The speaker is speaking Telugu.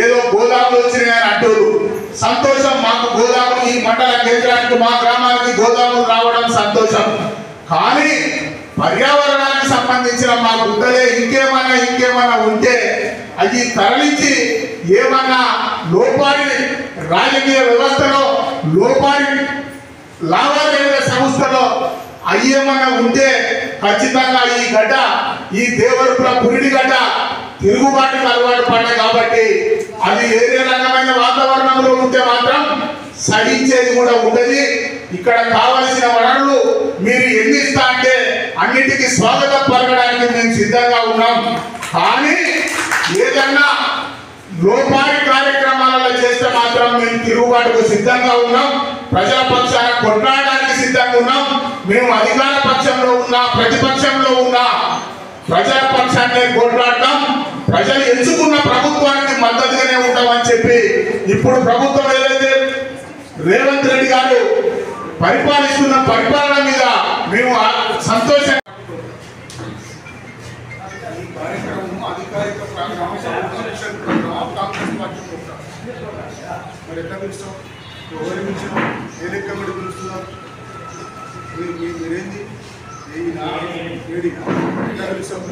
ఏదో గోదాములు వచ్చినాయని అంటారు. సంతోషం, మాకు గోదాములు ఈ మండల కేంద్రానికి మా గ్రామానికి గోదాములు రావడం సంతోషం. కానీ పర్యావరణానికి సంబంధించిన మా గుట్టలే ఇంకేమన్నా ఉంటే అది తరలించి ఏమన్నా లోపాడి రాజకీయ వ్యవస్థలో లోపాడి లావాదేవీల సంస్థలో అయ్యేమన్నా ఉంటే ఖచ్చితంగా ఈ గడ్డ, ఈ దేవరుల పురిడి గడ్డ తిరుగుబాటుకు అలవాటు పడ్డాయి. కాబట్టి అది ఏదే రకమైన వాతావరణంలో ఉంటే మాత్రం సహించేది కూడా ఉండదు. ఇక్కడ కావలసిన వనరులు మీరు ఎన్ని ఇస్తా అంటే అన్నిటికీ స్వాగతం పలకడానికి మేము సిద్ధంగా ఉన్నాం. కానీ ఏదన్నా లోపారి కార్యక్రమాలలో చేస్తే మాత్రం మేము తిరుగుబాటుకు సిద్ధంగా ఉన్నాం. ప్రజల పక్షాన కొట్లాడడానికి సిద్ధంగా ఉన్నాం. మేము అధికార పక్షంలో ఉన్నా ప్రతిపక్షంలో ఉన్నా ప్రజల పక్షాన్ని కొట్లాడతాం. ప్రజలు ఎంచుకున్న ప్రభుత్వానికి మద్దతుగానే ఉంటామని చెప్పి ఇప్పుడు ప్రభుత్వం ఏదైతే రేవంత్ రెడ్డి గారు పరిపాలిస్తున్న పరిపాలన మీద మేము సంతోషం. అధికారిక మరి ఎట్లా పిలుస్తాం? ఎవరు పిలిచాం? ఏ లెక్క కూడా పిలుస్తున్నారు? మీరేంది ఎట్లా పిలుస్తాం?